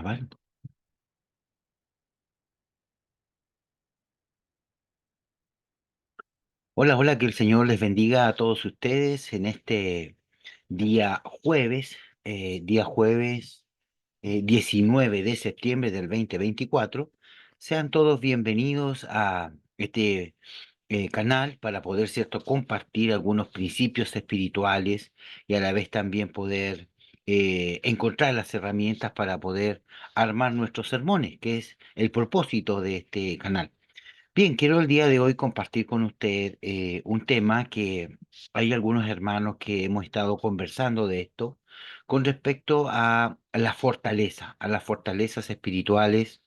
ver. Hola, hola, que el Señor les bendiga a todos ustedes en este día jueves, día jueves 19 de septiembre del 2024. Sean todos bienvenidos a este canal para poder, ¿cierto?, compartir algunos principios espirituales y a la vez también poder encontrar las herramientas para poder armar nuestros sermones, que es el propósito de este canal. Bien, quiero el día de hoy compartir con usted un tema que hay algunos hermanos que hemos estado conversando de esto con respecto a la fortaleza, a las fortalezas espirituales,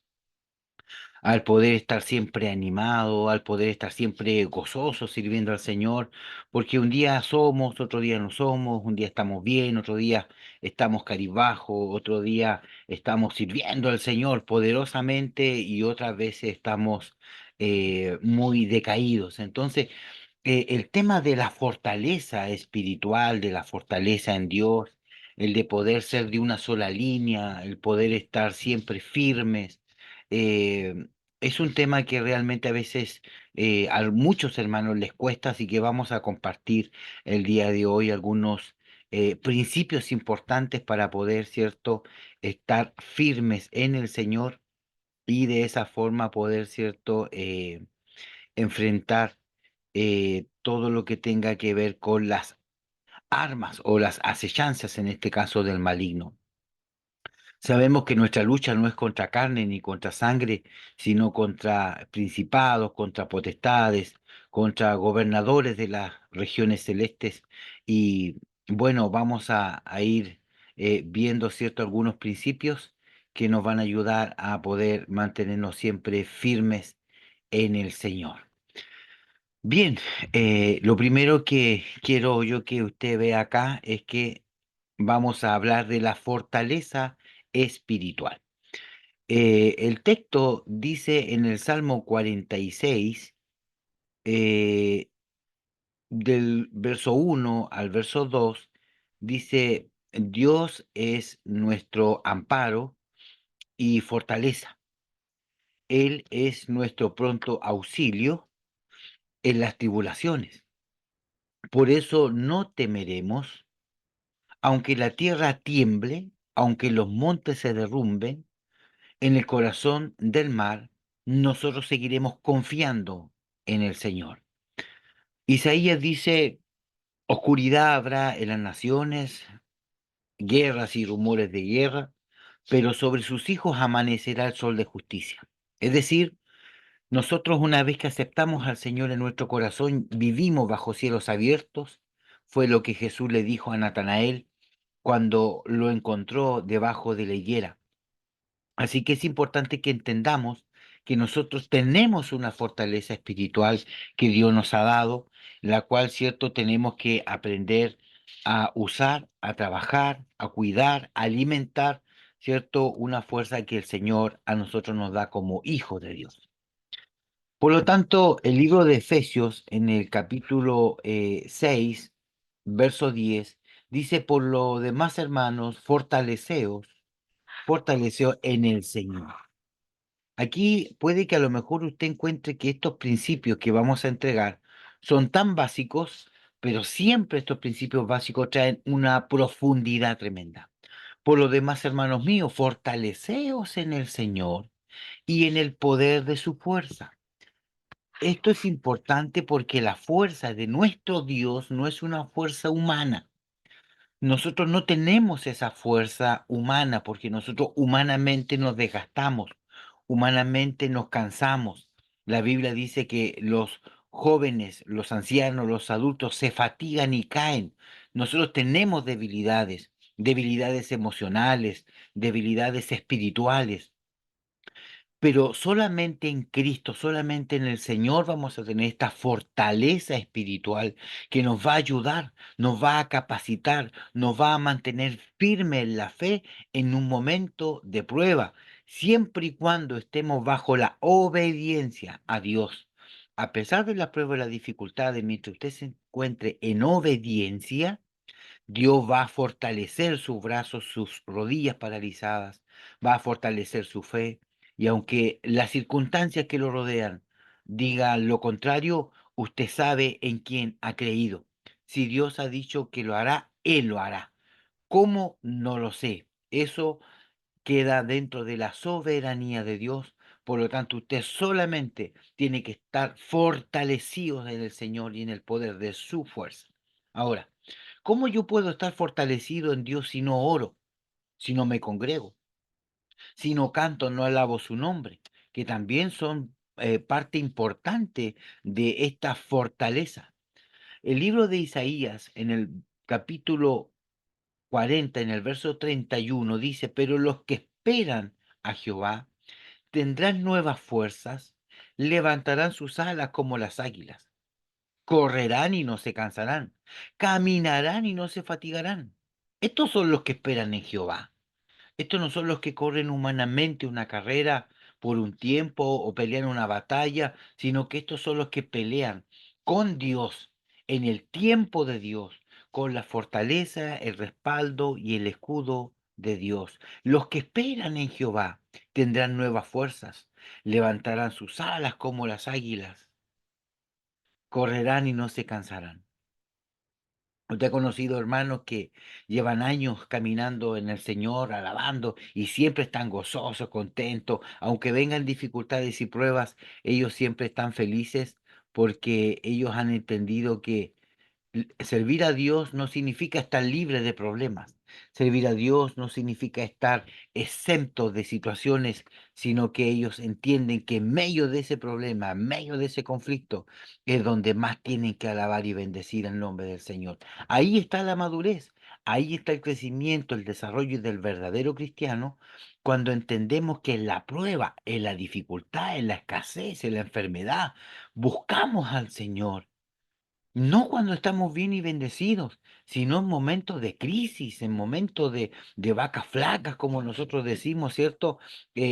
al poder estar siempre animado, al poder estar siempre gozoso sirviendo al Señor, porque un día somos, otro día no somos, un día estamos bien, otro día estamos caribajo, otro día estamos sirviendo al Señor poderosamente y otras veces estamos muy decaídos. Entonces, el tema de la fortaleza espiritual, de la fortaleza en Dios, el de poder ser de una sola línea, el poder estar siempre firmes, eh, es un tema que realmente a veces a muchos hermanos les cuesta, así que vamos a compartir el día de hoy algunos principios importantes para poder, ¿cierto?, estar firmes en el Señor y de esa forma poder, ¿cierto?, enfrentar todo lo que tenga que ver con las armas o las acechanzas, en este caso del maligno. Sabemos que nuestra lucha no es contra carne ni contra sangre, sino contra principados, contra potestades, contra gobernadores de las regiones celestes. Y bueno, vamos a ir viendo, ¿cierto?, algunos principios que nos van a ayudar a poder mantenernos siempre firmes en el Señor. Bien, lo primero que quiero yo que usted vea acá es que vamos a hablar de la fortaleza espiritual. El texto dice en el Salmo 46, eh, del verso 1 al verso 2, dice, Dios es nuestro amparo y fortaleza. Él es nuestro pronto auxilio en las tribulaciones. Por eso no temeremos, aunque la tierra tiemble, aunque los montes se derrumben, en el corazón del mar, nosotros seguiremos confiando en el Señor. Isaías dice, oscuridad habrá en las naciones, guerras y rumores de guerra, pero sobre sus hijos amanecerá el sol de justicia. Es decir, nosotros una vez que aceptamos al Señor en nuestro corazón, vivimos bajo cielos abiertos. Fue lo que Jesús le dijo a Natanael cuando lo encontró debajo de la higuera. Así que es importante que entendamos que nosotros tenemos una fortaleza espiritual que Dios nos ha dado, la cual, cierto, tenemos que aprender a usar, a trabajar, a cuidar, a alimentar, cierto, una fuerza que el Señor a nosotros nos da como hijos de Dios. Por lo tanto, el libro de Efesios, en el capítulo 6, verso 10, dice, por lo demás, hermanos, fortaleceos en el Señor. Aquí puede que a lo mejor usted encuentre que estos principios que vamos a entregar son tan básicos, pero siempre estos principios básicos traen una profundidad tremenda. Por lo demás, hermanos míos, fortaleceos en el Señor y en el poder de su fuerza. Esto es importante porque la fuerza de nuestro Dios no es una fuerza humana. Nosotros no tenemos esa fuerza humana porque nosotros humanamente nos desgastamos, humanamente nos cansamos. La Biblia dice que los jóvenes, los ancianos, los adultos se fatigan y caen. Nosotros tenemos debilidades, debilidades emocionales, debilidades espirituales. Pero solamente en Cristo, solamente en el Señor vamos a tener esta fortaleza espiritual que nos va a ayudar, nos va a capacitar, nos va a mantener firme en la fe en un momento de prueba, siempre y cuando estemos bajo la obediencia a Dios. A pesar de la prueba y las dificultades, mientras usted se encuentre en obediencia, Dios va a fortalecer sus brazos, sus rodillas paralizadas, va a fortalecer su fe. Y aunque las circunstancias que lo rodean digan lo contrario, usted sabe en quién ha creído. Si Dios ha dicho que lo hará, Él lo hará. ¿Cómo? No lo sé. Eso queda dentro de la soberanía de Dios. Por lo tanto, usted solamente tiene que estar fortalecido en el Señor y en el poder de su fuerza. Ahora, ¿cómo yo puedo estar fortalecido en Dios si no oro, si no me congrego, si no canto, no alabo su nombre? Que también son parte importante de esta fortaleza. El libro de Isaías, en el capítulo 40, en el verso 31, dice, pero los que esperan a Jehová tendrán nuevas fuerzas, levantarán sus alas como las águilas, correrán y no se cansarán, caminarán y no se fatigarán. Estos son los que esperan en Jehová. Estos no son los que corren humanamente una carrera por un tiempo o pelean una batalla, sino que estos son los que pelean con Dios, en el tiempo de Dios, con la fortaleza, el respaldo y el escudo de Dios. Los que esperan en Jehová tendrán nuevas fuerzas, levantarán sus alas como las águilas, correrán y no se cansarán. Usted ha conocido hermanos que llevan años caminando en el Señor, alabando, y siempre están gozosos, contentos, aunque vengan dificultades y pruebas, ellos siempre están felices porque ellos han entendido que servir a Dios no significa estar libre de problemas. Servir a Dios no significa estar exento de situaciones, sino que ellos entienden que en medio de ese problema, en medio de ese conflicto, es donde más tienen que alabar y bendecir el nombre del Señor. Ahí está la madurez, ahí está el crecimiento, el desarrollo del verdadero cristiano, cuando entendemos que en la prueba, en la dificultad, en la escasez, en la enfermedad, buscamos al Señor. No cuando estamos bien y bendecidos, sino en momentos de crisis, en momentos de vacas flacas, como nosotros decimos, ¿cierto?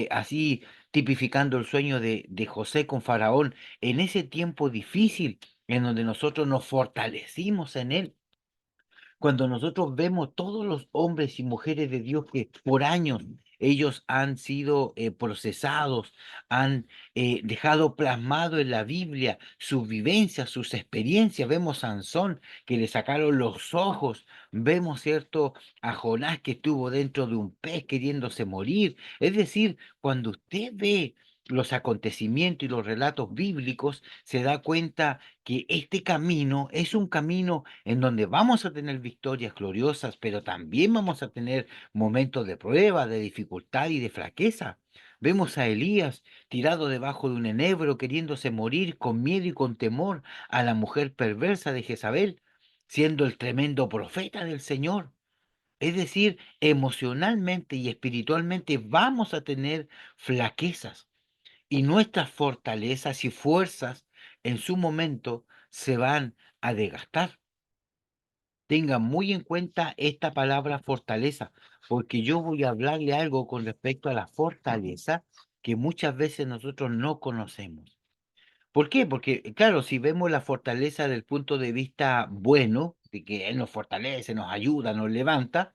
Así tipificando el sueño de José con Faraón, en ese tiempo difícil en donde nosotros nos fortalecimos en él. Cuando nosotros vemos todos los hombres y mujeres de Dios que por años ellos han sido procesados, han dejado plasmado en la Biblia sus vivencias, sus experiencias. Vemos Sansón que le sacaron los ojos, vemos, ¿cierto?, a Jonás que estuvo dentro de un pez queriéndose morir. Es decir, cuando usted ve los acontecimientos y los relatos bíblicos, se da cuenta que este camino es un camino en donde vamos a tener victorias gloriosas, pero también vamos a tener momentos de prueba, de dificultad y de flaqueza. Vemos a Elías tirado debajo de un enebro, queriéndose morir con miedo y con temor a la mujer perversa de Jezabel, siendo el tremendo profeta del Señor. Es decir, emocionalmente y espiritualmente vamos a tener flaquezas y nuestras fortalezas y fuerzas en su momento se van a desgastar. Tenga muy en cuenta esta palabra fortaleza, porque yo voy a hablarle algo con respecto a la fortaleza que muchas veces nosotros no conocemos. ¿Por qué? Porque, claro, si vemos la fortaleza del punto de vista bueno, de que Él nos fortalece, nos ayuda, nos levanta,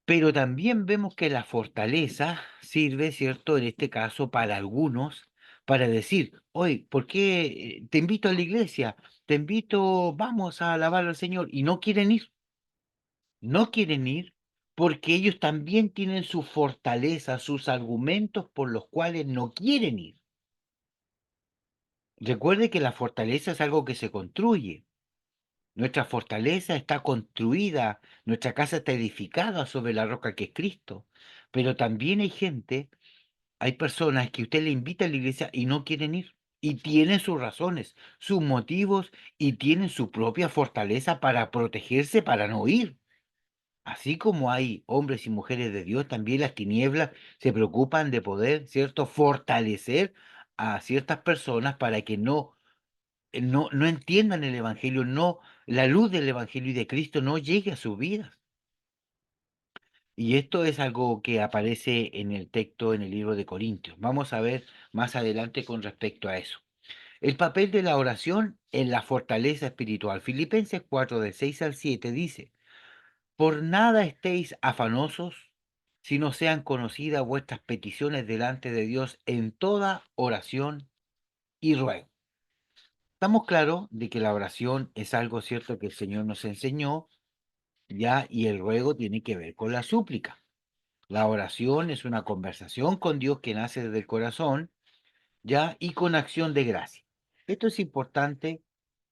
pero también vemos que la fortaleza sirve, ¿cierto? En este caso, para algunos, para decir, oye, ¿por qué te invito a la iglesia? Te invito, vamos a alabar al Señor. Y no quieren ir, no quieren ir porque ellos también tienen su fortaleza, sus argumentos por los cuales no quieren ir. Recuerde que la fortaleza es algo que se construye. Nuestra fortaleza está construida, nuestra casa está edificada sobre la roca que es Cristo. Pero también hay gente, hay personas que usted le invita a la iglesia y no quieren ir. Y tienen sus razones, sus motivos y tienen su propia fortaleza para protegerse, para no ir. Así como hay hombres y mujeres de Dios, también las tinieblas se preocupan de poder, ¿cierto?, fortalecer a ciertas personas para que no entiendan el evangelio, la luz del evangelio y de Cristo no llegue a sus vidas. Y esto es algo que aparece en el texto en el libro de Corintios. Vamos a ver más adelante con respecto a eso. El papel de la oración en la fortaleza espiritual. Filipenses 4, del 6 al 7 dice: Por nada estéis afanosos, sino sean conocidas vuestras peticiones delante de Dios en toda oración y ruego. Estamos claros de que la oración es algo cierto que el Señor nos enseñó, ya, y el ruego tiene que ver con la súplica. La oración es una conversación con Dios que nace desde el corazón, ya, y con acción de gracia. Esto es importante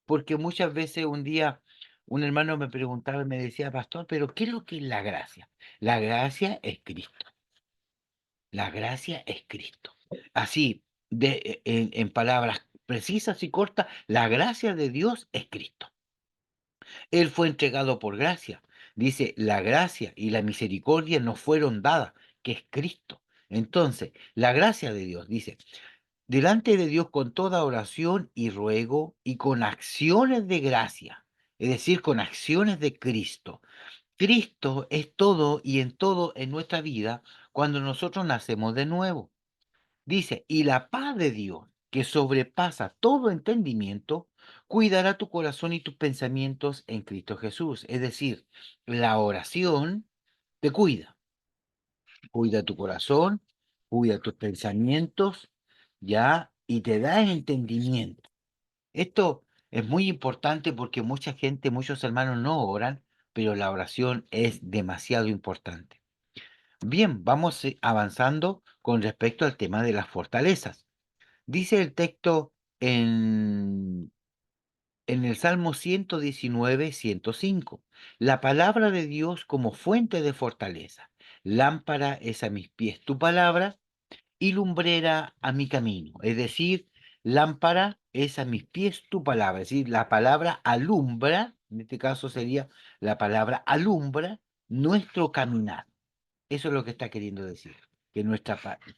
porque muchas veces un día un hermano me preguntaba y me decía, pastor, pero ¿qué es lo que es la gracia? La gracia es Cristo. La gracia es Cristo. Así, en palabras precisas y cortas, la gracia de Dios es Cristo. Él fue entregado por gracia. Dice, la gracia y la misericordia nos fueron dadas, que es Cristo. Entonces, la gracia de Dios, dice, delante de Dios con toda oración y ruego y con acciones de gracia, es decir, con acciones de Cristo. Cristo es todo y en todo en nuestra vida cuando nosotros nacemos de nuevo. Dice, y la paz de Dios, que sobrepasa todo entendimiento, cuidará tu corazón y tus pensamientos en Cristo Jesús. Es decir, la oración te cuida, cuida tu corazón, cuida tus pensamientos, ya, y te da entendimiento. Esto es muy importante porque mucha gente, muchos hermanos no oran, pero la oración es demasiado importante. Bien, vamos avanzando con respecto al tema de las fortalezas. Dice el texto en el Salmo 119, 105, la palabra de Dios como fuente de fortaleza. Lámpara es a mis pies tu palabra y lumbrera a mi camino. Es decir, lámpara es a mis pies tu palabra. Es decir, la palabra alumbra, en este caso sería la palabra alumbra nuestro caminar. Eso es lo que está queriendo decir, que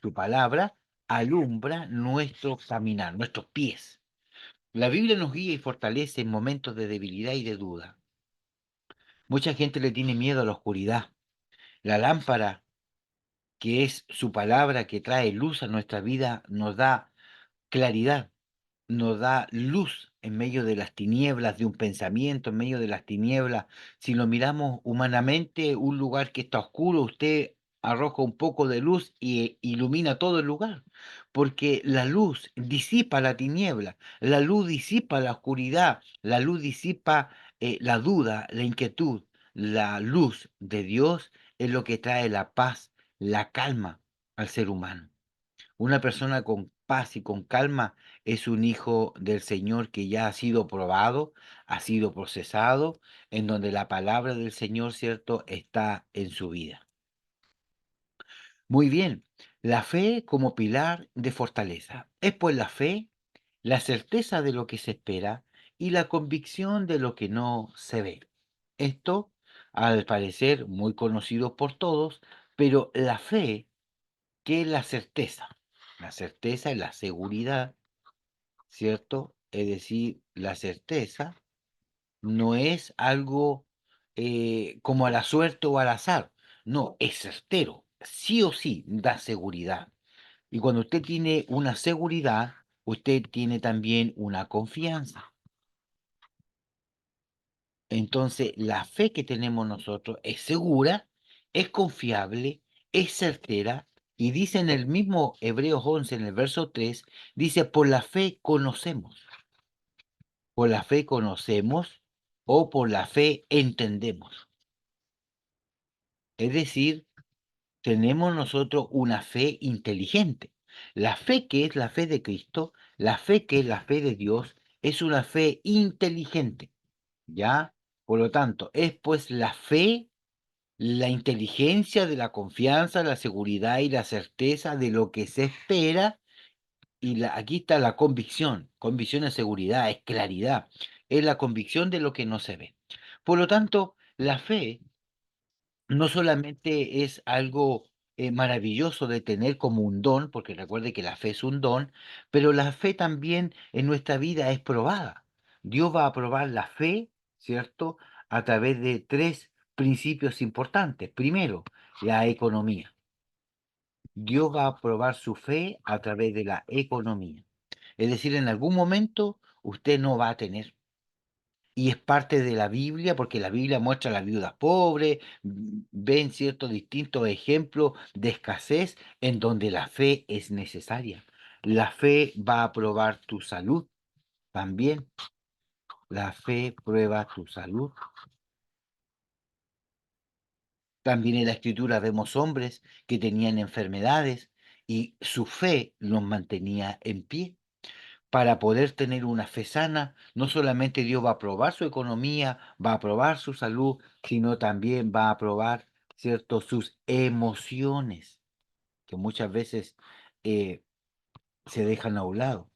tu palabra alumbra nuestro caminar, nuestros pies. La Biblia nos guía y fortalece en momentos de debilidad y de duda. Mucha gente le tiene miedo a la oscuridad. La lámpara, que es su palabra que trae luz a nuestra vida, nos da claridad, nos da luz en medio de las tinieblas de un pensamiento, en medio de las tinieblas. Si lo miramos humanamente, un lugar que está oscuro, usted arroja un poco de luz y ilumina todo el lugar, porque la luz disipa la tiniebla, la luz disipa la oscuridad, la luz disipa la duda, la inquietud. La luz de Dios es lo que trae la paz, la calma al ser humano. Una persona con paz y con calma es un hijo del Señor que ya ha sido probado, ha sido procesado, en donde la palabra del Señor, ¿cierto?, está en su vida. Muy bien, la fe como pilar de fortaleza. Es pues la fe, la certeza de lo que se espera y la convicción de lo que no se ve. Esto, al parecer, muy conocido por todos, pero la fe, ¿qué es la certeza? La certeza es la seguridad, ¿cierto? Es decir, la certeza no es algo como a la suerte o al azar, no, es certero, sí o sí da seguridad. Y cuando usted tiene una seguridad, usted tiene también una confianza. Entonces, la fe que tenemos nosotros es segura, es confiable, es certera, y dice en el mismo Hebreos 11, en el verso 3, dice, por la fe conocemos. Por la fe conocemos o por la fe entendemos. Es decir, tenemos nosotros una fe inteligente. La fe que es la fe de Cristo, la fe que es la fe de Dios, es una fe inteligente, ¿ya? Por lo tanto, es pues la fe, la inteligencia de la confianza, la seguridad y la certeza de lo que se espera. Y aquí está la convicción. Convicción es seguridad, es claridad. Es la convicción de lo que no se ve. Por lo tanto, la fe no solamente es algo maravilloso de tener como un don, porque recuerde que la fe es un don, pero la fe también en nuestra vida es probada. Dios va a probar la fe, ¿cierto? A través de tres principios importantes. Primero, la economía. Dios va a probar su fe a través de la economía. Es decir, en algún momento usted no va a tener. y es parte de la Biblia, porque la Biblia muestra a las viudas pobres, ven ciertos distintos ejemplos de escasez en donde la fe es necesaria. La fe va a probar tu salud también. La fe prueba tu salud. También en la Escritura vemos hombres que tenían enfermedades y su fe los mantenía en pie. Para poder tener una fe sana, no solamente Dios va a probar su economía, va a probar su salud, sino también va a probar, ¿cierto?, sus emociones, que muchas veces eh, se dejan a un lado.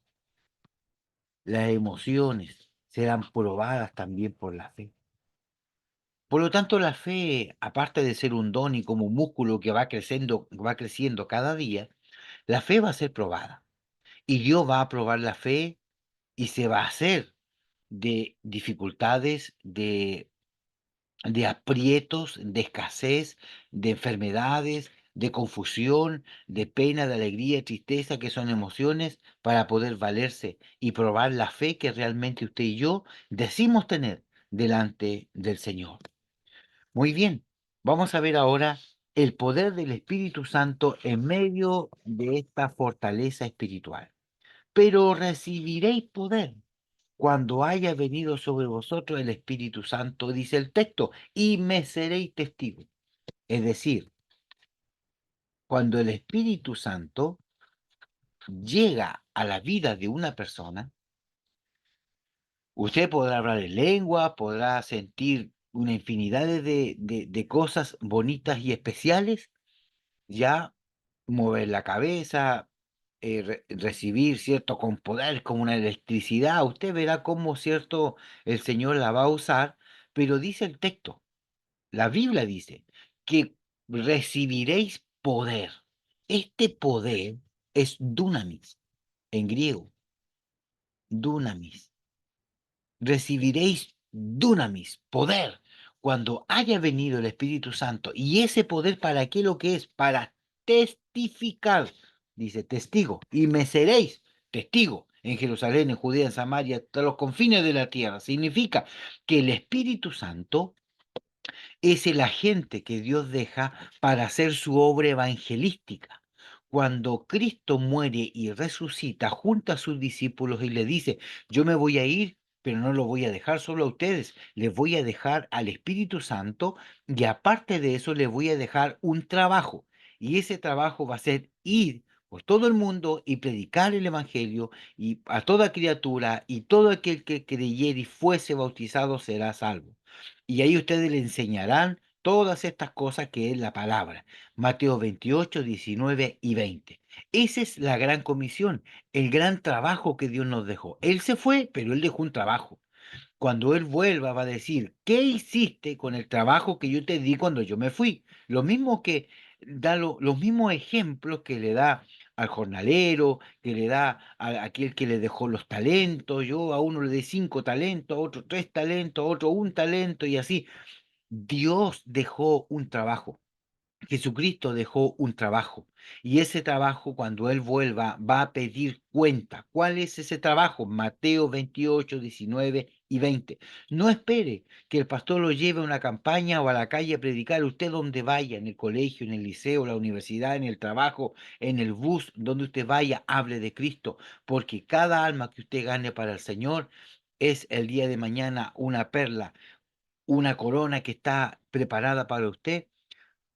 Las emociones serán probadas también por la fe. Por lo tanto, la fe, aparte de ser un don y como un músculo que va creciendo cada día, la fe va a ser probada. Y Dios va a probar la fe y se va a hacer de dificultades, de aprietos, de escasez, de enfermedades, de confusión, de pena, de alegría, de tristeza, que son emociones, para poder valerse y probar la fe que realmente usted y yo decimos tener delante del Señor. Muy bien, vamos a ver ahora el poder del Espíritu Santo en medio de esta fortaleza espiritual. Pero recibiréis poder cuando haya venido sobre vosotros el Espíritu Santo, dice el texto, y me seréis testigos. Es decir, cuando el Espíritu Santo llega a la vida de una persona, usted podrá hablar en lengua, podrá sentir una infinidad de cosas bonitas y especiales, ya mover la cabeza, recibir, ¿cierto?, con poder, como una electricidad. Usted verá cómo, ¿cierto?, el Señor la va a usar, pero dice el texto, la Biblia dice que recibiréis poder. Este poder es dunamis en griego, dunamis. Recibiréis dunamis, poder, cuando haya venido el Espíritu Santo. ¿Y ese poder para qué lo que es? Para testificar, dice testigo, y me seréis testigo en Jerusalén, en Judea, en Samaria, hasta los confines de la tierra. Significa que el Espíritu Santo es el agente que Dios deja para hacer su obra evangelística. Cuando Cristo muere y resucita, junta a sus discípulos y le dice, yo me voy a ir, pero no lo voy a dejar solo a ustedes, les voy a dejar al Espíritu Santo y aparte de eso les voy a dejar un trabajo. Y ese trabajo va a ser ir por todo el mundo y predicar el Evangelio y a toda criatura y todo aquel que creyere y fuese bautizado será salvo. Y ahí ustedes le enseñarán todas estas cosas que es la palabra. Mateo 28, 19 y 20. Esa es la gran comisión, el gran trabajo que Dios nos dejó. Él se fue, pero Él dejó un trabajo. Cuando Él vuelva va a decir, ¿qué hiciste con el trabajo que yo te di cuando yo me fui? Lo mismo que da los mismos ejemplos que le da al jornalero, que le da a aquel que le dejó los talentos. Yo a uno le di 5 talentos, a otro 3 talentos, a otro un talento y así. Dios dejó un trabajo. Jesucristo dejó un trabajo y ese trabajo cuando Él vuelva va a pedir cuenta. ¿Cuál es ese trabajo? Mateo 28, 19 y 20. No espere que el pastor lo lleve a una campaña o a la calle a predicar. Usted donde vaya, en el colegio, en el liceo, la universidad, en el trabajo, en el bus, donde usted vaya, hable de Cristo, porque cada alma que usted gane para el Señor es el día de mañana una perla, una corona que está preparada para usted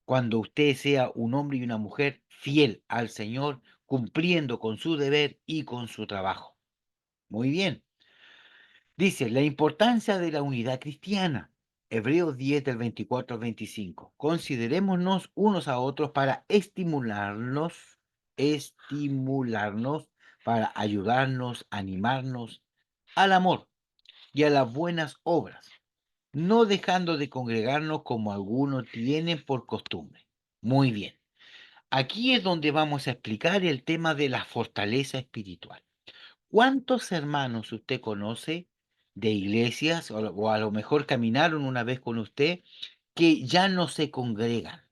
cuando usted sea un hombre y una mujer fiel al Señor, cumpliendo con su deber y con su trabajo. Muy bien. Dice, la importancia de la unidad cristiana. Hebreos 10 del 24 al 25. Considerémonos unos a otros para estimularnos, para ayudarnos, animarnos al amor y a las buenas obras, no dejando de congregarnos como algunos tienen por costumbre. Muy bien. Aquí es donde vamos a explicar el tema de la fortaleza espiritual. ¿Cuántos hermanos usted conoce de iglesias o a lo mejor caminaron una vez con usted que ya no se congregan,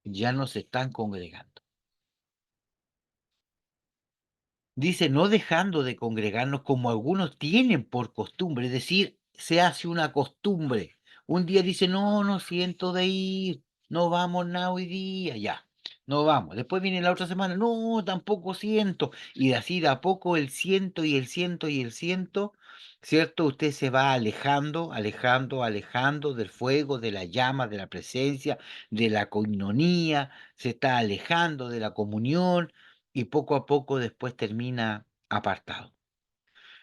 ya no se están congregando? Dice, no dejando de congregarnos como algunos tienen por costumbre, es decir, se hace una costumbre. Un día dice, no, no siento de ir, no vamos nada hoy día, ya, no vamos. Después viene la otra semana, no, tampoco siento. Y así de a poco el ciento y el ciento y el ciento, ¿cierto? Usted se va alejando, alejando, alejando del fuego, de la llama, de la presencia, de la coinonía, se está alejando de la comunión y poco a poco después termina apartado.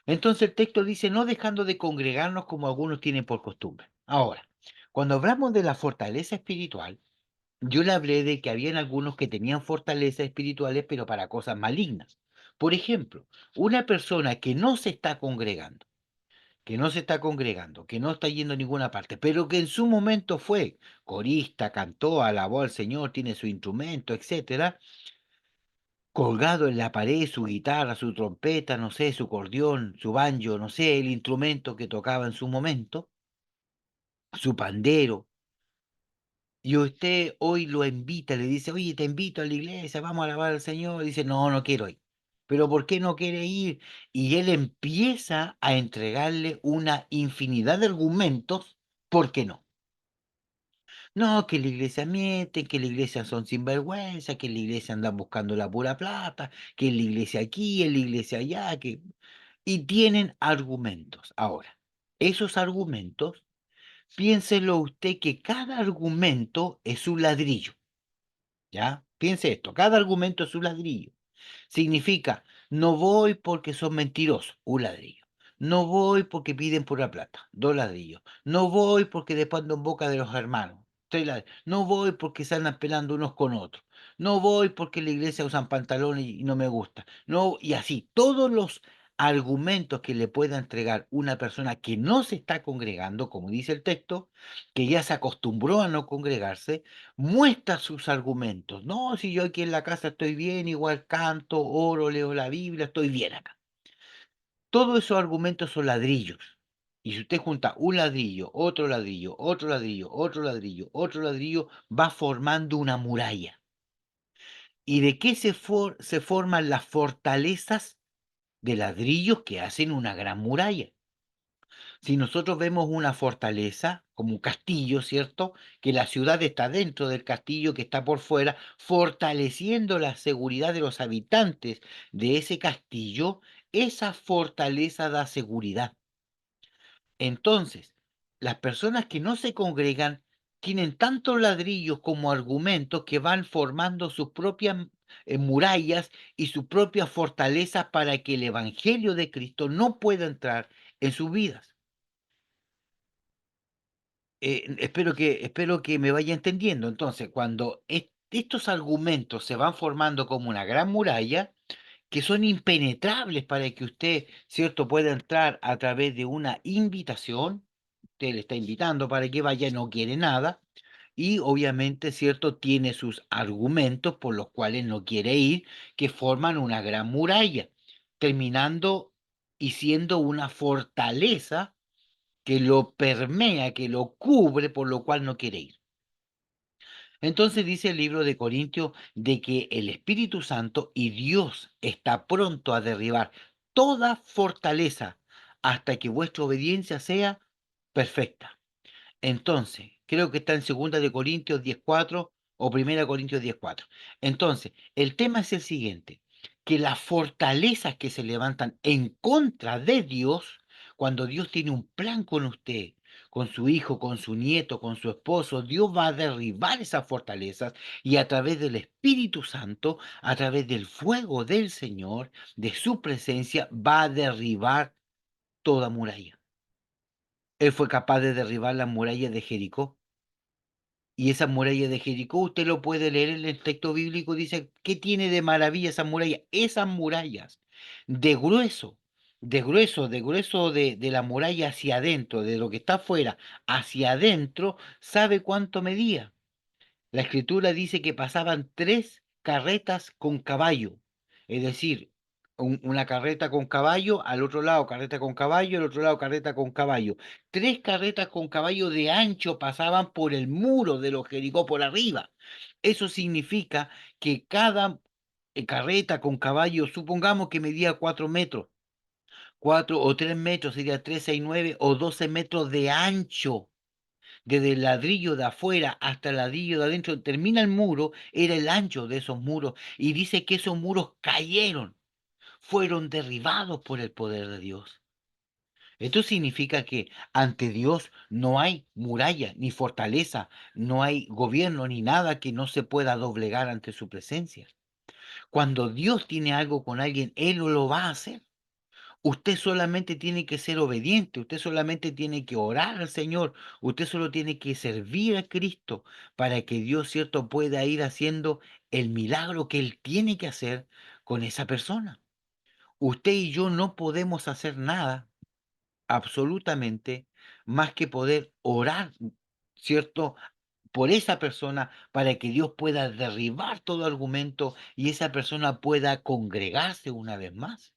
Entonces el texto dice, no dejando de congregarnos como algunos tienen por costumbre. Ahora, cuando hablamos de la fortaleza espiritual, yo le hablé de que habían algunos que tenían fortalezas espirituales, pero para cosas malignas. Por ejemplo, una persona que no se está congregando, que no se está congregando, que no está yendo a ninguna parte, pero que en su momento fue corista, cantó, alabó al Señor, tiene su instrumento, etcétera, colgado en la pared, su guitarra, su trompeta, no sé, su cordión, su banjo, no sé, el instrumento que tocaba en su momento, su pandero, y usted hoy lo invita, le dice, oye, te invito a la iglesia, vamos a alabar al Señor, y dice, no, no quiero ir. Pero ¿por qué no quiere ir? Y él empieza a entregarle una infinidad de argumentos, ¿por qué no? No, que la iglesia miente, que la iglesia son sinvergüenza, que la iglesia anda buscando la pura plata, que la iglesia aquí, en la iglesia allá, que... Y tienen argumentos. Ahora, esos argumentos, piénselo usted que cada argumento es un ladrillo, ¿ya? Piense esto, cada argumento es un ladrillo. Significa, no voy porque son mentirosos, un ladrillo. No voy porque piden pura plata, dos ladrillos. No voy porque después ando en boca de los hermanos, tres ladrillos. No voy porque se andan pelando unos con otros. No voy porque en la iglesia usan pantalones y no me gusta. No, y así, todos los argumentos que le pueda entregar una persona que no se está congregando, como dice el texto, que ya se acostumbró a no congregarse, muestra sus argumentos. No, si yo aquí en la casa estoy bien, igual canto, oro, leo la Biblia, estoy bien acá. Todos esos argumentos son ladrillos. Y si usted junta un ladrillo, otro ladrillo, otro ladrillo, otro ladrillo, otro ladrillo, va formando una muralla. ¿Y de qué se forman las fortalezas? De ladrillos que hacen una gran muralla. Si nosotros vemos una fortaleza, como un castillo, ¿cierto? Que la ciudad está dentro del castillo, que está por fuera, fortaleciendo la seguridad de los habitantes de ese castillo, esa fortaleza da seguridad. Entonces, las personas que no se congregan tienen tantos ladrillos como argumentos que van formando sus propias murallas y sus propias fortalezas para que el Evangelio de Cristo no pueda entrar en sus vidas. Espero que me vaya entendiendo. Entonces, cuando estos argumentos se van formando como una gran muralla, que son impenetrables para que usted, ¿cierto?, pueda entrar a través de una invitación, usted le está invitando para que vaya, no quiere nada, y obviamente, ¿cierto?, tiene sus argumentos por los cuales no quiere ir, que forman una gran muralla, terminando y siendo una fortaleza que lo permea, que lo cubre, por lo cual no quiere ir. Entonces dice el libro de Corintios de que el Espíritu Santo y Dios está pronto a derribar toda fortaleza hasta que vuestra obediencia sea perfecta. Entonces, creo que está en segunda de Corintios 10:4 o primera Corintios 10:4. Entonces, el tema es el siguiente, que las fortalezas que se levantan en contra de Dios, cuando Dios tiene un plan con usted, con su hijo, con su nieto, con su esposo, Dios va a derribar esas fortalezas y a través del Espíritu Santo, a través del fuego del Señor, de su presencia, va a derribar toda muralla. Él fue capaz de derribar las murallas de Jericó. Y esa muralla de Jericó, usted lo puede leer en el texto bíblico, dice, ¿qué tiene de maravilla esa muralla? Esas murallas, de grueso, de la muralla hacia adentro, de lo que está afuera hacia adentro, ¿sabe cuánto medía? La escritura dice que pasaban tres carretas con caballo, es decir, una carreta con caballo, al otro lado carreta con caballo, al otro lado carreta con caballo. Tres carretas con caballo de ancho pasaban por el muro de los Jericó por arriba. Eso significa que cada carreta con caballo, supongamos que medía 4 metros, 4 o 3 metros, sería 3, 6, 9 o 12 metros de ancho, desde el ladrillo de afuera hasta el ladrillo de adentro, termina el muro, era el ancho de esos muros, y dice que esos muros cayeron, fueron derribados por el poder de Dios. Esto significa que ante Dios no hay muralla ni fortaleza, no hay gobierno ni nada que no se pueda doblegar ante su presencia. Cuando Dios tiene algo con alguien, Él lo va a hacer. Usted solamente tiene que ser obediente, usted solamente tiene que orar al Señor, usted solo tiene que servir a Cristo para que Dios, cierto, pueda ir haciendo el milagro que Él tiene que hacer con esa persona. Usted y yo no podemos hacer nada, absolutamente, más que poder orar, cierto, por esa persona para que Dios pueda derribar todo argumento y esa persona pueda congregarse una vez más.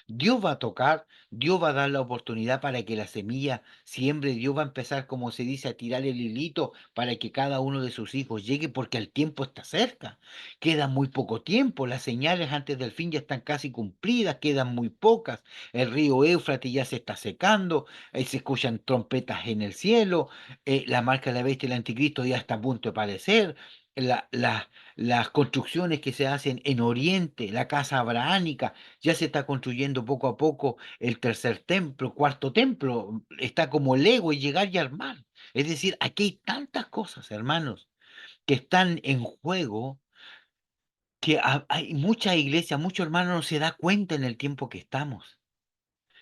Dios va a tocar, Dios va a dar la oportunidad para que la semilla siembre, Dios va a empezar, como se dice, a tirar el hilito para que cada uno de sus hijos llegue, porque el tiempo está cerca. Queda muy poco tiempo, las señales antes del fin ya están casi cumplidas, quedan muy pocas. El río Éufrates ya se está secando, se escuchan trompetas en el cielo, la marca de la bestia y el anticristo ya está a punto de aparecer. La- la- las construcciones que se hacen en Oriente, la casa abrahámica, ya se está construyendo poco a poco el tercer templo, cuarto templo, está como Lego y llegar y armar. Es decir, aquí hay tantas cosas, hermanos, que están en juego, que hay mucha iglesia, muchos hermanos no se da cuenta en el tiempo que estamos.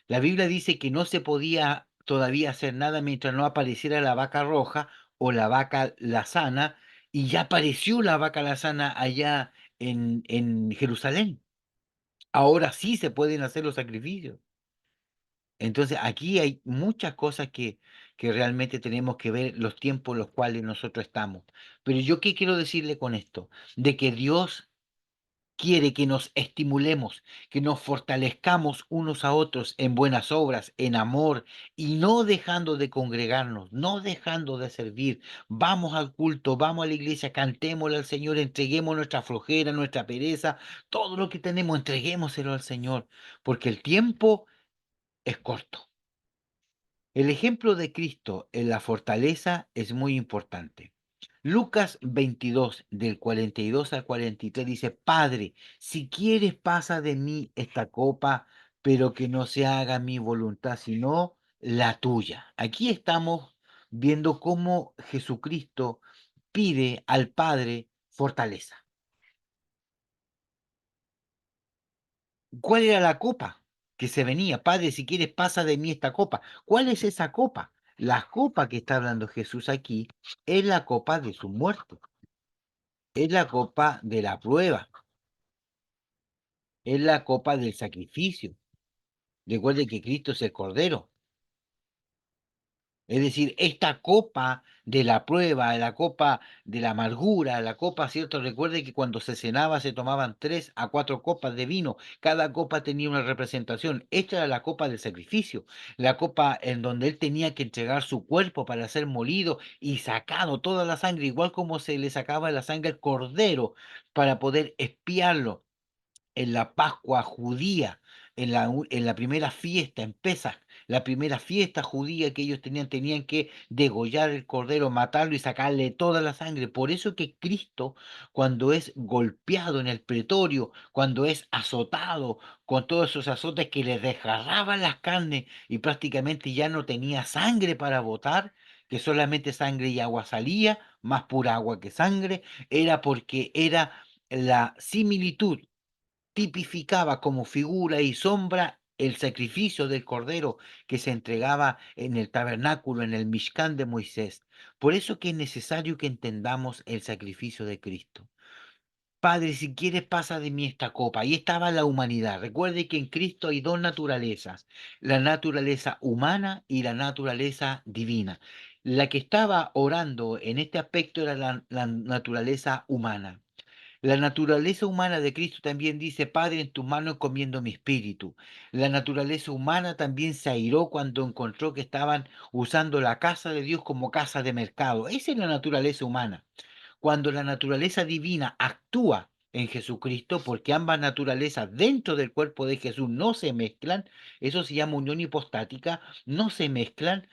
La Biblia dice que no se podía todavía hacer nada mientras no apareciera la vaca roja o la vaca lazana, y ya apareció la vaca lazana allá en Jerusalén. Ahora sí se pueden hacer los sacrificios. Entonces, aquí hay muchas cosas que realmente tenemos que ver los tiempos en los cuales nosotros estamos. Pero yo qué quiero decirle con esto, de que Dios quiere que nos estimulemos, que nos fortalezcamos unos a otros en buenas obras, en amor, y no dejando de congregarnos, no dejando de servir. Vamos al culto, vamos a la iglesia, cantémosle al Señor, entreguemos nuestra flojera, nuestra pereza, todo lo que tenemos, entreguémoselo al Señor, porque el tiempo es corto. El ejemplo de Cristo en la fortaleza es muy importante. Lucas 22, del 42 al 43 dice, Padre, si quieres pasa de mí esta copa, pero que no se haga mi voluntad, sino la tuya. Aquí estamos viendo cómo Jesucristo pide al Padre fortaleza. ¿Cuál era la copa que se venía? Padre, si quieres, pasa de mí esta copa. ¿Cuál es esa copa? La copa que está hablando Jesús aquí es la copa de su muerte, es la copa de la prueba, es la copa del sacrificio. Recuerde que Cristo es el Cordero. Es decir, esta copa de la prueba, la copa de la amargura, la copa, ¿cierto? Recuerde que cuando se cenaba se tomaban 3 a 4 copas de vino. Cada copa tenía una representación. Esta era la copa del sacrificio, la copa en donde él tenía que entregar su cuerpo para ser molido y sacado toda la sangre, igual como se le sacaba la sangre al cordero para poder expiarlo en la Pascua judía, en la primera fiesta, en Pesaj, la primera fiesta judía que ellos tenían que degollar el cordero, matarlo y sacarle toda la sangre. Por eso que Cristo, cuando es golpeado en el pretorio, cuando es azotado con todos esos azotes que le desgarraban las carnes y prácticamente ya no tenía sangre para botar, que solamente sangre y agua salía, más pura agua que sangre, era porque era la similitud, tipificaba como figura y sombra el sacrificio del cordero que se entregaba en el tabernáculo, en el Mishkan de Moisés. Por eso que es necesario que entendamos el sacrificio de Cristo. Padre, si quieres, pasa de mí esta copa. Ahí estaba la humanidad. Recuerde que en Cristo hay dos naturalezas, la naturaleza humana y la naturaleza divina. La que estaba orando en este aspecto era la naturaleza humana. La naturaleza humana de Cristo también dice, Padre, en tus manos encomiendo mi espíritu. La naturaleza humana también se airó cuando encontró que estaban usando la casa de Dios como casa de mercado. Esa es la naturaleza humana. Cuando la naturaleza divina actúa en Jesucristo, porque ambas naturalezas dentro del cuerpo de Jesús no se mezclan, eso se llama unión hipostática, no se mezclan.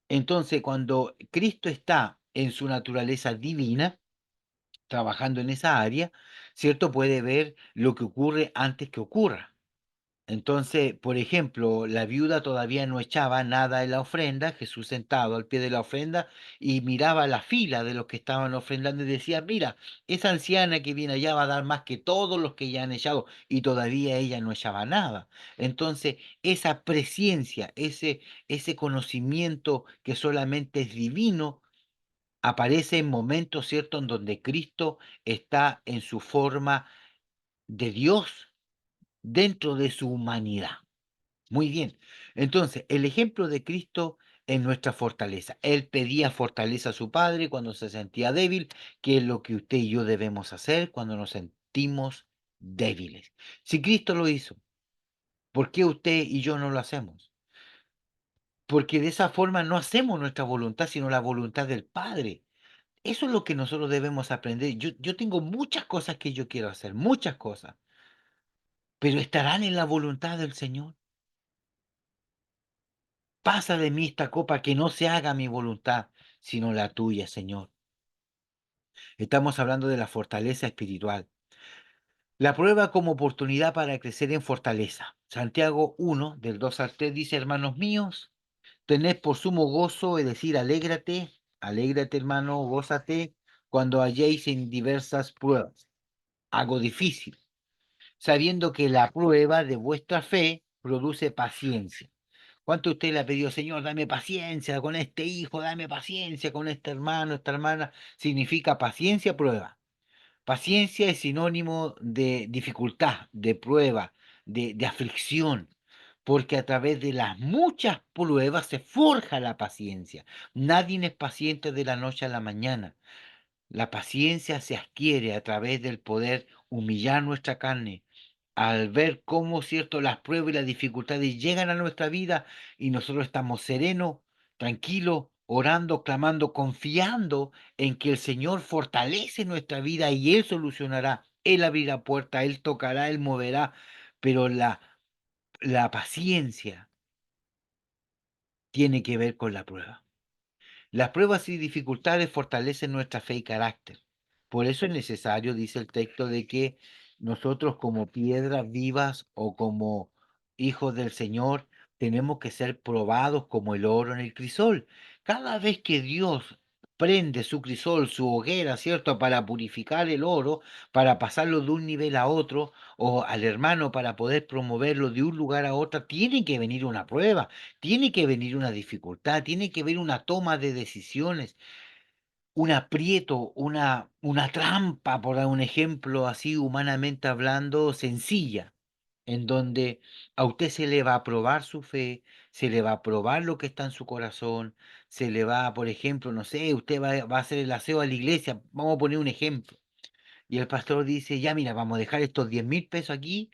Entonces, cuando Cristo está en su naturaleza divina, trabajando en esa área, ¿cierto? Puede ver lo que ocurre antes que ocurra. Entonces, por ejemplo, la viuda todavía no echaba nada en la ofrenda, Jesús sentado al pie de la ofrenda y miraba la fila de los que estaban ofrendando y decía, mira, esa anciana que viene allá va a dar más que todos los que ya han echado y todavía ella no echaba nada. Entonces, esa presciencia, ese conocimiento que solamente es divino, aparece en momentos, ¿cierto?, en donde Cristo está en su forma de Dios dentro de su humanidad. Muy bien. Entonces, el ejemplo de Cristo es nuestra fortaleza. Él pedía fortaleza a su Padre cuando se sentía débil, que es lo que usted y yo debemos hacer cuando nos sentimos débiles. Si Cristo lo hizo, ¿por qué usted y yo no lo hacemos? Porque de esa forma no hacemos nuestra voluntad, sino la voluntad del Padre. Eso es lo que nosotros debemos aprender. Yo tengo muchas cosas que yo quiero hacer, muchas cosas, pero ¿estarán en la voluntad del Señor? Pasa de mí esta copa, que no se haga mi voluntad, sino la tuya, Señor. Estamos hablando de la fortaleza espiritual. La prueba como oportunidad para crecer en fortaleza. Santiago 1, del 2 al 3 dice, hermanos míos, tened por sumo gozo, es decir, alégrate, alégrate, hermano, gózate, cuando halléis en diversas pruebas. Algo difícil, sabiendo que la prueba de vuestra fe produce paciencia. ¿Cuánto usted le ha pedido, Señor, dame paciencia con este hijo, dame paciencia con este hermano, esta hermana? Significa paciencia, prueba. Paciencia es sinónimo de dificultad, de prueba, de aflicción, porque a través de las muchas pruebas se forja la paciencia. Nadie es paciente de la noche a la mañana. La paciencia se adquiere a través del poder humillar nuestra carne, al ver cómo, cierto, las pruebas y las dificultades llegan a nuestra vida y nosotros estamos serenos, tranquilos, orando, clamando, confiando en que el Señor fortalece nuestra vida y Él solucionará, Él abrirá puertas, Él tocará, Él moverá, pero la paciencia tiene que ver con la prueba. Las pruebas y dificultades fortalecen nuestra fe y carácter. Por eso es necesario, dice el texto, de que nosotros como piedras vivas o como hijos del Señor tenemos que ser probados como el oro en el crisol. Cada vez que Dios prende su crisol, su hoguera, ¿cierto? Para purificar el oro, para pasarlo de un nivel a otro, o al hermano para poder promoverlo de un lugar a otro, tiene que venir una prueba. Tiene que venir una dificultad, tiene que venir una toma de decisiones, un aprieto, una trampa, por dar un ejemplo así humanamente hablando, sencilla, en donde a usted se le va a probar su fe, se le va a probar lo que está en su corazón, se le va, por ejemplo, no sé, usted va a hacer el aseo a la iglesia, vamos a poner un ejemplo, y el pastor dice, ya mira, vamos a dejar estos 10.000 pesos aquí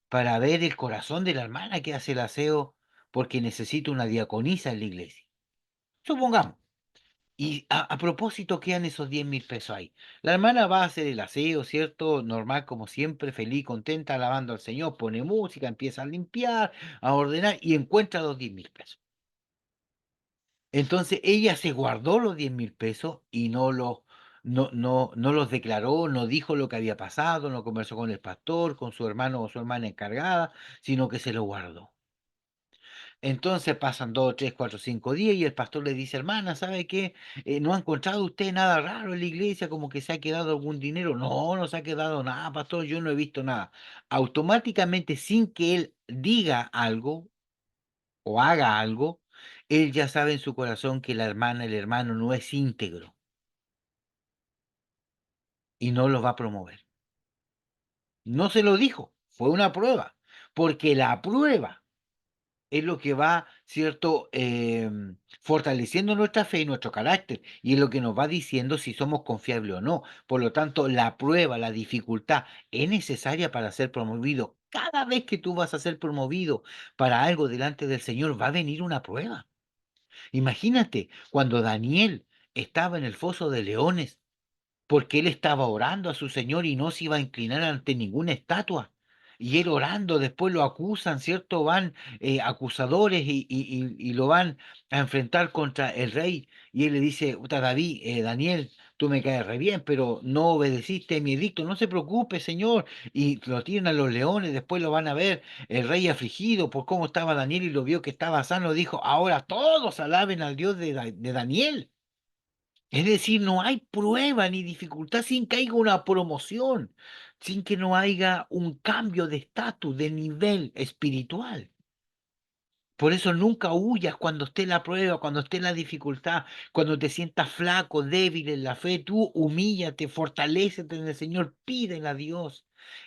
para ver el corazón de la hermana que hace el aseo porque necesita una diaconisa en la iglesia. Supongamos. Y a propósito, quedan esos 10.000 pesos ahí. La hermana va a hacer el aseo, ¿cierto? Normal, como siempre, feliz, contenta, alabando al Señor, pone música, empieza a limpiar, a ordenar y encuentra los 10.000 pesos. Entonces ella se guardó los 10.000 pesos y no los declaró, no dijo lo que había pasado, no conversó con el pastor, con su hermano o su hermana encargada, sino que se lo guardó. Entonces pasan 2, 3, 4, 5 días y el pastor le dice, hermana, ¿sabe qué? ¿No ha encontrado usted nada raro en la iglesia, como que se ha quedado algún dinero? No, no se ha quedado nada, pastor, yo no he visto nada. Automáticamente, sin que él diga algo o haga algo, él ya sabe en su corazón que la hermana, el hermano no es íntegro y no lo va a promover. No se lo dijo, fue una prueba, porque la prueba es lo que va, ¿cierto? Fortaleciendo nuestra fe y nuestro carácter, y es lo que nos va diciendo si somos confiables o no. Por lo tanto, la prueba, la dificultad es necesaria para ser promovido. Cada vez que tú vas a ser promovido para algo delante del Señor, va a venir una prueba. Imagínate cuando Daniel estaba en el foso de leones porque él estaba orando a su Señor y no se iba a inclinar ante ninguna estatua. Y él orando, después lo acusan, ¿cierto? Van acusadores y lo van a enfrentar contra el rey. Y él le dice, "Uta, David, Daniel, tú me caes re bien, pero no obedeciste mi edicto, no se preocupe, Señor". Y lo tiran a los leones, después lo van a ver. El rey afligido por cómo estaba Daniel y lo vio que estaba sano, dijo, ahora todos alaben al Dios de Daniel. Es decir, no hay prueba ni dificultad sin que haya una promoción, sin que no haya un cambio de estatus, de nivel espiritual. Por eso nunca huyas cuando esté la prueba, cuando esté la dificultad, cuando te sientas flaco, débil en la fe, tú humíllate, fortalécete en el Señor, pídele a Dios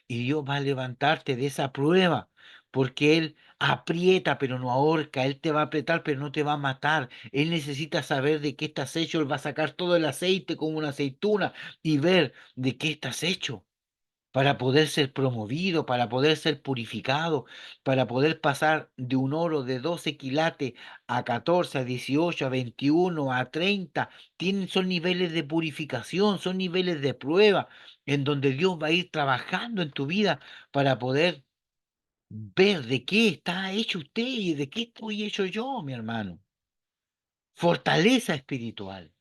y Dios va a levantarte de esa prueba, porque Él aprieta pero no ahorca, Él te va a apretar pero no te va a matar. Él necesita saber de qué estás hecho, Él va a sacar todo el aceite como una aceituna y ver de qué estás hecho para poder ser promovido, para poder ser purificado, para poder pasar de un oro de 12 quilates a 14, a 18, a 21, a 30. Son niveles de purificación, son niveles de prueba en donde Dios va a ir trabajando en tu vida para poder ver de qué está hecho usted y de qué estoy hecho yo, mi hermano. Fortaleza espiritual.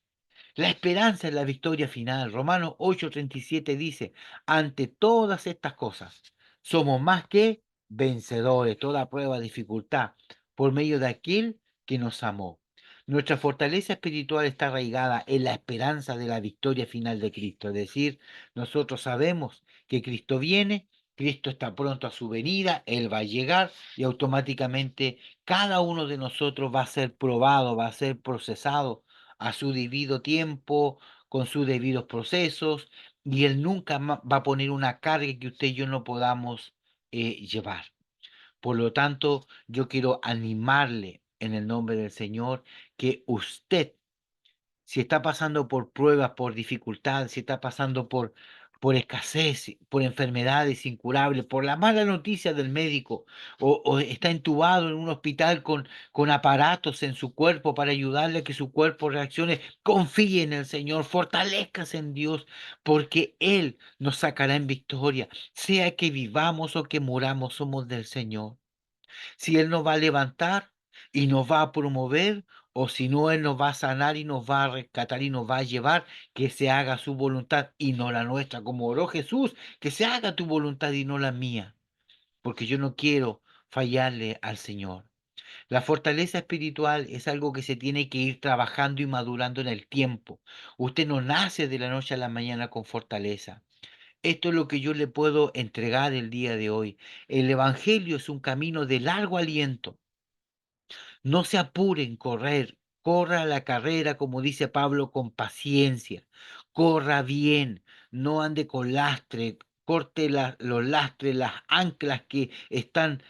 La esperanza es la victoria final. Romanos 8:37 dice, ante todas estas cosas, somos más que vencedores, toda prueba, dificultad, por medio de aquel que nos amó. Nuestra fortaleza espiritual está arraigada en la esperanza de la victoria final de Cristo. Es decir, nosotros sabemos que Cristo viene, Cristo está pronto a su venida, Él va a llegar y automáticamente cada uno de nosotros va a ser probado, va a ser procesado a su debido tiempo, con sus debidos procesos, y Él nunca va a poner una carga que usted y yo no podamos llevar. Por lo tanto, yo quiero animarle en el nombre del Señor que usted si está pasando por pruebas, por dificultades, si está pasando por escasez, por enfermedades incurables, por la mala noticia del médico, o está entubado en un hospital con aparatos en su cuerpo para ayudarle a que su cuerpo reaccione, confíe en el Señor, fortalezcase en Dios, porque Él nos sacará en victoria, sea que vivamos o que muramos, somos del Señor. Si Él nos va a levantar y nos va a promover, o si no, Él nos va a sanar y nos va a rescatar y nos va a llevar, que se haga su voluntad y no la nuestra, como oró Jesús, que se haga tu voluntad y no la mía, porque yo no quiero fallarle al Señor. La fortaleza espiritual es algo que se tiene que ir trabajando y madurando en el tiempo. Usted no nace de la noche a la mañana con fortaleza. Esto es lo que yo le puedo entregar el día de hoy. El Evangelio es un camino de largo aliento. No se apure en correr, corra la carrera, como dice Pablo, con paciencia, corra bien, no ande con lastre, corte los lastres, las anclas que están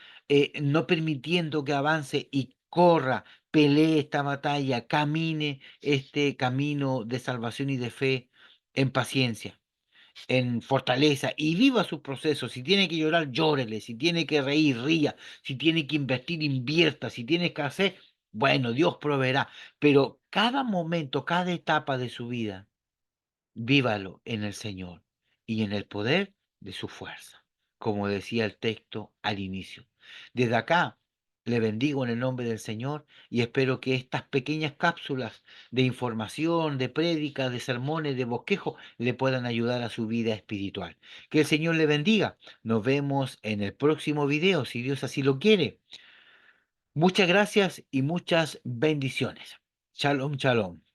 no permitiendo que avance y corra, pelee esta batalla, camine este camino de salvación y de fe en paciencia, en fortaleza y viva sus procesos. Si tiene que llorar, llórele. Si tiene que reír, ría. Si tiene que invertir, invierta. Si tiene que hacer, bueno, Dios proveerá. Pero cada momento, cada etapa de su vida, vívalo en el Señor y en el poder de su fuerza, como decía el texto al inicio. Desde acá le bendigo en el nombre del Señor y espero que estas pequeñas cápsulas de información, de prédicas, de sermones, de bosquejo le puedan ayudar a su vida espiritual. Que el Señor le bendiga. Nos vemos en el próximo video, si Dios así lo quiere. Muchas gracias y muchas bendiciones. Shalom, shalom.